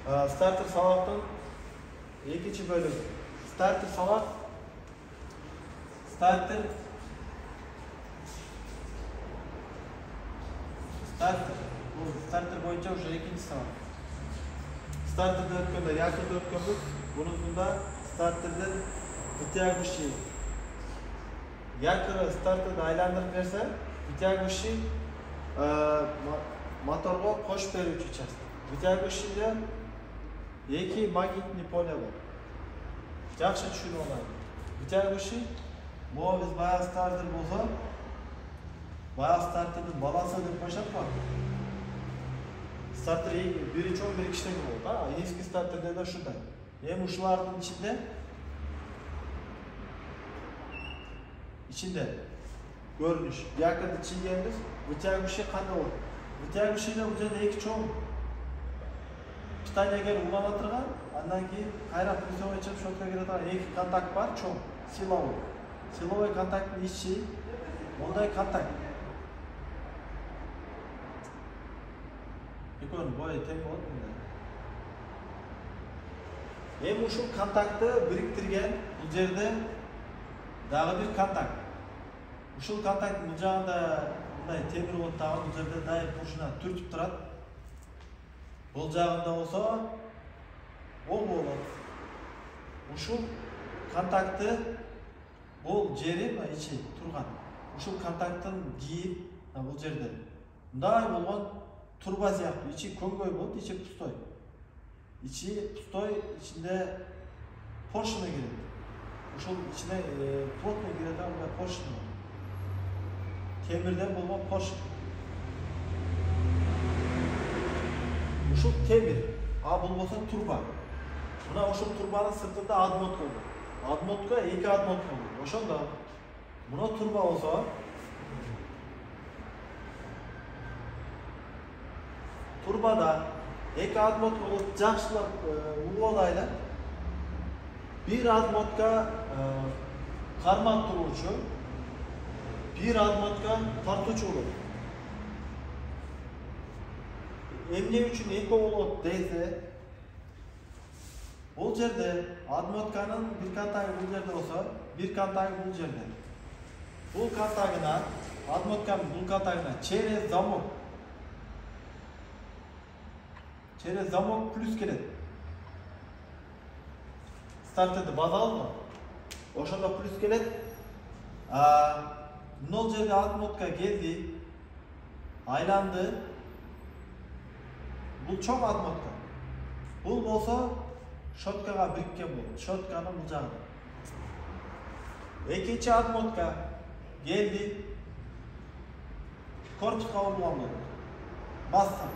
Starter sabaqtın ikinci bölüm. Starter sabaq. Starter Bu starter boyunca уже ikinci sabaq. Starter'da ötkende, yakında ötkendük. Bunun starter'den vытягивающий yakırı starter'da aylandırıp verse vытягивающий motorga qo'shib beruvchi часть. Vытягивающийda iki magnitli polya bor. Yaxshi tushunib oladi. Vытягивающий bu biz bayağı starter bo'lsa, bayağı starterning balasi deb qo'yishadi. Starter biri cho'ng, biri kichik bo'ldi. Eski starterlarda shunday. Hem uçlarının içinde görünüş. Yakında çiğneyimiz vытягивающий qanday olur? Vытягивающийda bu yerda iki cho'ng pitaniyaga ulanatırgan, andan keyin qayrab plyusovый chiqib shotga kiradigan iki kontakt var, cho'ng, silovой. Silovой kontaktning ichi bunday kontakt. Ekon boya teng bo'ladi bunday. Hem ushul kontaktni biriktirgan bu yerda dag'i bir kontakt. Ushul kontakt bu jag'ida bunday temir o'tdag'i bu yerda daim prужина turtib turadi. Bu jag'ida bo'lsa o'q bo'ladi. Ushul kontaktni bu jeri ichi turgan. Ushul kontaktning giyib bu yerda bunday bo'lgan turba siyaqti. İçi ko'ng'oy bo'ldi, ichi pustoy. İçi pustoy, içinde porshina giradi. Ushul içine plotno giradigan bunday porshina bor. Temirdan bo'lgan porshina. Ushul temir, bu bo'lsa turba. Buna ushul turbaning sirtida admotka bor. Admotka iki admotka bor. O'shanda buna turba bo'lsa, turbada iki admotka olup жақшылап улгодайлы. Bir admotka karmak turuvchi, bir admotka tartuvchi bo'ladi. Emne uchun iki bo'ladi desa, bu yerda admotkaning bir kontagi bu yerda bo'lsa, bir kontagi bu yerda. Bu kontagina admotkaning bu kontagina через замок. Через замок плюс keladi. Starterda bazalmi? O'shanda plюс keladi. Nol yerda admotka keldi. Aylandi. Bu cho'ng admotka. Bu bo'lsa shotkaga birikkan bo'ladi. Shotkaning bu jag'ida. Ikkinchi admotka keldi. Korpusga urilgan bo'ladi. Massa.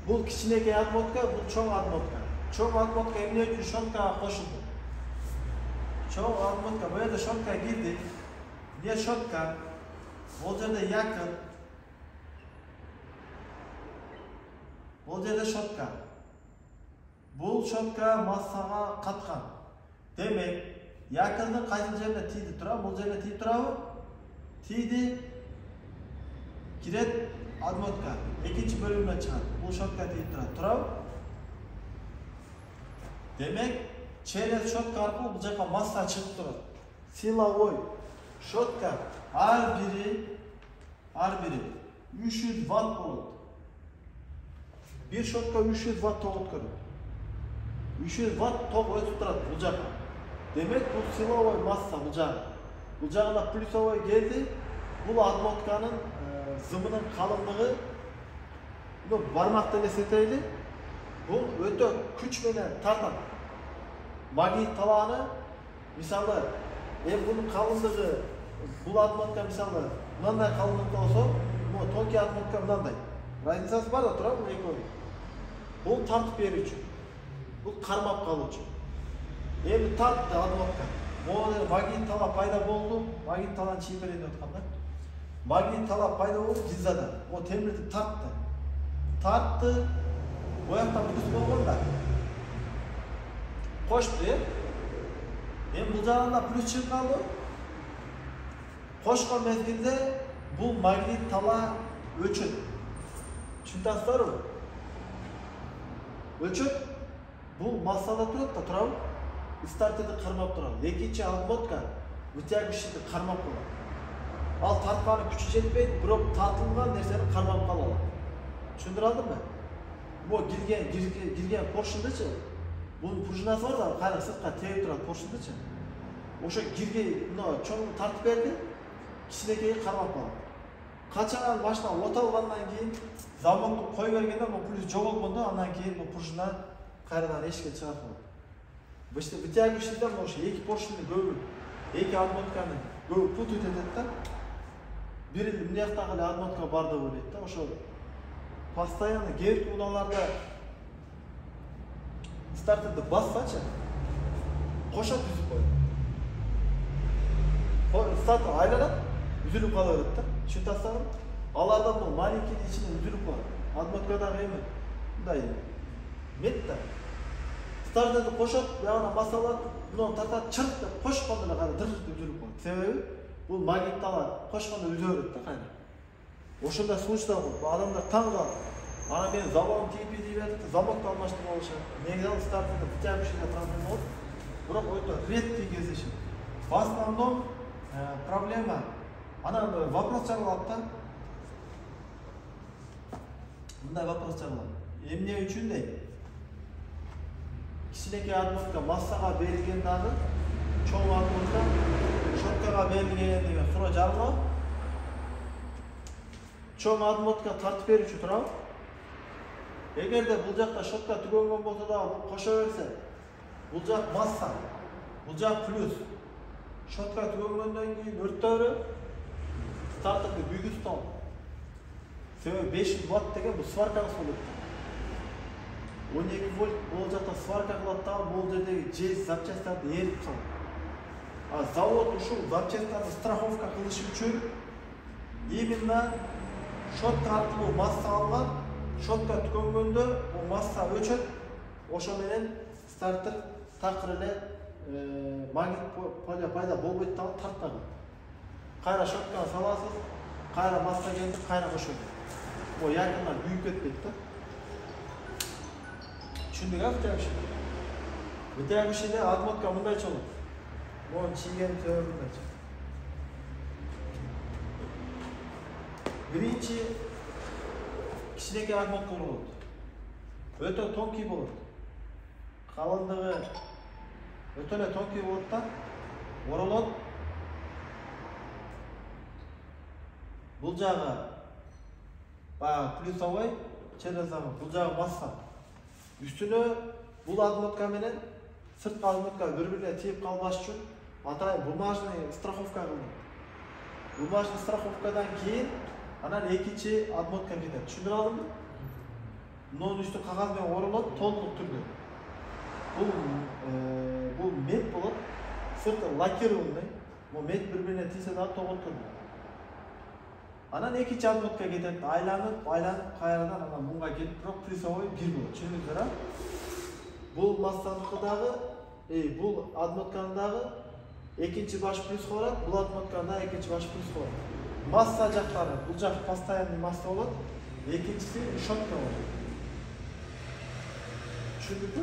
Bu kichkinagina admotka, bu cho'ng admotka. Cho'ng admotka emne uchun shotkaga qo'shildi. Cho'ng admotka bu yerda shotkaga girdi. Ne shotka? Bu yerda yaqin. Bu yerda shotka. Bu shotka massaga qatgan. Demek, yaqinning qaysi yerda tiydi turadi? Bu yerda tiyib turadi. Tiydi. Kiret admotka ikinci bölümden çıkar. Bu shotka tiyip turadi. Demek, через shotka arqali bu yoqqa massa chiqib turadi. Silovой shotka har biri 300 watt bo'ladi. Bir shotka 300 watt tok o'tkazadi. 300 watt tok o'tib turadi bu yoqqa. Demek, bu silovой massa bu yoqqa. Bu yoqqa plyusovой keldi. Bu admotkaning zımının kalınlığı bunu barmakta esneteydi. Bu öte güç bilen tartan magnit tavanı misalı bunun kalınlığı bu admotka misalı bundan kalınlıkta olsa bu Tokyo admotka bundan razницасы var da turar bu ekonomi. Bu tartıp beri için. Bu karmap kalı için. Bu tarttı admotka. Bu magnit tava payda oldu. Magnit tavan çiğbereydi ötkanda. Magnit talap payda oldu Gizza'da. O temirdi tarttı. Tarttı. Bu yakta plyus bo'lganda. Qo'shdi. Bu jag'ida plyus chiqib qoldi. Qo'shgan mezgilda bu magnit tala o'chdi. Tushunasizlarmi? өлчөт бул массада турат да, турабы? Стартерди кармап турат. Экинчи отмотка вытягивающийди кармап коет. Ал тартканы күчү жетпейт, бирок тартылган нерсени кармап кала алат. Түшүндүрө алдымбы? Бул кирген поршундачы, бунун пружинасы бар да, кайра сыртка тээп турат поршундачы. Ошо кирге, мына чоң тартып берди, кичинекейге кармап калат. Качан машина от алгандан кийин замонду кой бергенде бул плюс жоголгондо, андан кийин бул пружина кайрадан эшикке чыгартылат. Вытягивающийде ошо эки поршунду көбү, эки отмотканы көбү путать этет да. Бир мынаяктагы эле отмотка бар деп ойлойт да. Ошо постоянно кээ бир унааларда стартерди бассачы, кошо түзүп коет. Стартер айланат, үзүлүп кала берет да. Түшүнүп атсаңыз, алардан бул маленький ичинен үзүлүп калат. Отмоткадагы эми мындай мет да. Стартерди кошот, ягына массалат, муну тартат, чырт деп кошкондо эле кайра дыр үзүлүп калат. Себеби бул магнитти алат, кошкондо үзө берет да кайра. Ошондой случайда адамдар таң калат. Ана мен заводун типи дей берди, заводду алмаштырып алышат. Негизи ал стартерди вытягивающийде проблема болот. Бирок өтө редкий кездешет. В основном проблема ана вопрос чыгарылат да. Мындай вопрос чыгарылат. Эмне үчүн дейт? Кичинекей отмотка массага берилген дагы, чоң отмотка щеткага берилген деген суроо жаралат. Чоң отмотка тартып берүүчү турабы? Эгерде бул жакта щетка түгөнгөн болсо дагы бул кошо берсе, бул жак масса, бул жак плюс. Щетка түгөнгөндөн кийин өрттөрү стартерди күйгү ұстау. Себеби 500 ватт деген бул сваркаңыз болот. 12 вольт бул жакта сварка кылат да, бул жердеги жез запчасттарды эритип салат. А завод ушул запчасттарды страховка кылыш үчүн именно щетка аркылуу масса алган, щетка түгөнгөндө бул масса өчөт, ошо менен стартер такыр эле магнит поля пайда болбойт да, тартпайт. Кайра щетканы саласыз, кайра масса келди, кайра кошот. Бул якындан күйүп кетпейт да. Түшүндүк вытягивающий. Вытягивающийде отмотка мындайча болот. Монун чийгени себеби мындайча. Биринчи кичинекей отмотка болот. Өтө тонкий болот. Калындыгы өтө эле тонкий болот да, оролот. Бул жагы баягы плюсовой, черезовый, бул жагы масса. Үстүнө бул отмотка менен сырткы отмотка бири-бирине тийип калбаш үчүн атайын бумажный страховка кылынат. Бумажный страховкадан кийин анан экинчи отмотка кетет. Түшүндүрө алдымбы? Мунун үстү кагаз менен оролот толук түрдө. Бул мет болот, сырты лакированный. Бул мет бири-бирине тийсе дагы тогот турду. Анан экинчи отмотка кетет, айланып, кайрадан анан мунга келип, бирок плюсовой бир болот. Түшүндүңүздөр а? Бул массаныкы дагы, бул отмотканын дагы экинчи баш плюска барат, бул отмотканын дагы экинчи баш плюска барат. Масса жактары, бул жак постоянный масса болот, экинчиси щетка болот. Түшүндүңүзбү?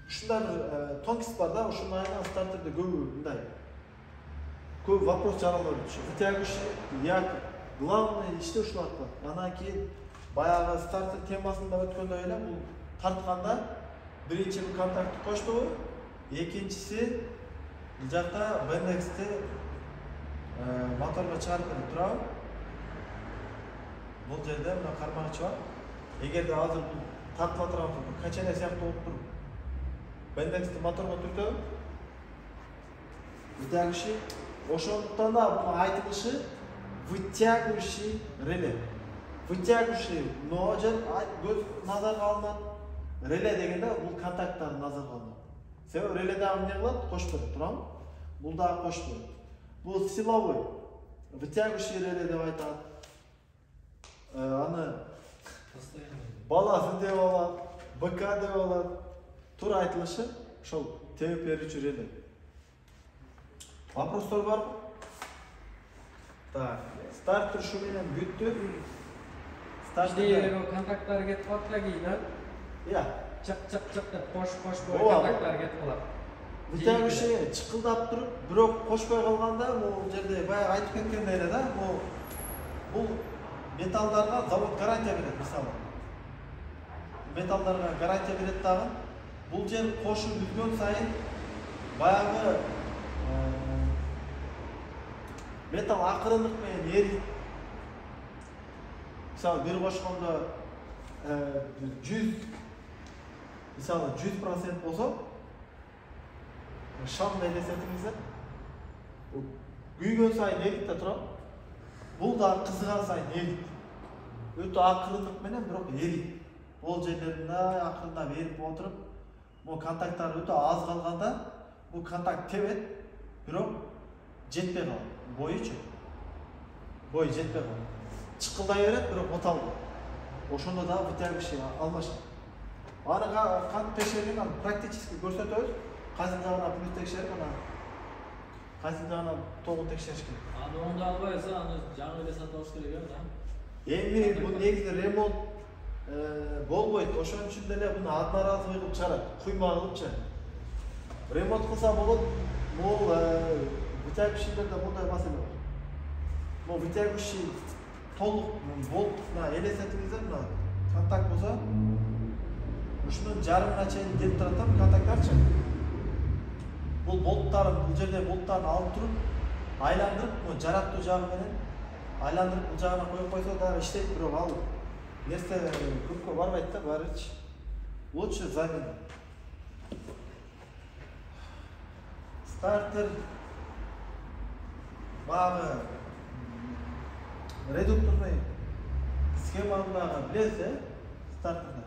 Ушундай бир тонкость бар да, ушунун айынан стартерде көбү мындай көп вопрос жаралып өтүшү. Вытягивающий, як главный иште ушул аркылуу. Анан кийин баягы стартер темасында өткөндөй эле бул тартканда биринчи бир контактты коштубу, экинчиси бул жакта бендексти моторго чыгарып берип турабы. Бул жерде мына кармагычы бар. Эгерде азыр бул тартыла турган болсо, качене сыяктуу болуп туруп, бендексти моторго түртөбү, вытягивающий. Ошондуктан да бунун айтылышы вытягивающий реле. Вытягивающий көз назарга алынат. Реле дегенде бул контакттарды назарга алынат. Себеби реле дагы эмне кылат? Кошуп берет, туурабы? Бул дагы кошуп берет. Бул силовой, вытягивающий реле деп айтат. Аны баласы деп алат, БК деп алат. Туура айтылышы ошол тебип берүүчү реле. Вопростор барбы? Так, стартер ушу менен бүттү. İşte o kontaktlar ketip atta giydi. Ya. Çık dep koş boy Ооба. kontaktlar ketip alат. Витягуши чыкылдап туруп, бирок кошпой калганда, могу жерде баягы айтып кеткендей эле да, бул металлдарга завод гарантия берет, мисалы. Металлдарга гарантия берет дагы. Бул жер кошуп үзгөн сайын баягы металл акырындык менен эрийт. Мисалы бир кошкондо 100 мисалы 100% болсо, шамды элестетиңиздер. Күйгөн сайын эрийт да турат. Бул да кызыган сайын эрийт. Өтө акырындык менен бирок эрийт. Бул жерлеринде акырындап эрип отуруп, бул контакттар өтө аз калганда, бул контакт тебет, бирок жетпей калат. Бойучу. Бой жетпей калат. Чыкылдай берет, бирок оталбайт. Ошондо да вытягивающий алмашат. Аны кантип текшергенин практически көрсөтөбүз. Кайсы жагына плюс текшерип, ана кайсы жагына тогу текшериш керек. Аны оңдо албайсың, аны жаңы эле сатып алыш керек да. Эми бул негизи ремонт болбойт. Ошон үчүн деле буну одноразовый кылып чыгарат, куйма кылыпчы. Ремонт кылса болот. Бул вытягивающийлерде мындай маселе бар. Бул вытягивающий толук болтуна элестетиңиздер, мына контакт болсо, ушунун жарымына чейин келип турат да контакттарчы. Бул болттарын, бул жерде болттарын алып туруп, айландырып, жараттуу жагы менен айландырып бул жагына коюп койсо дагы иштейт, бирок ал нерсе көпкө барбайт да, баарычы. Лучше замена. Стартер багы редукторный схеманы дагы билесиз, стартерда.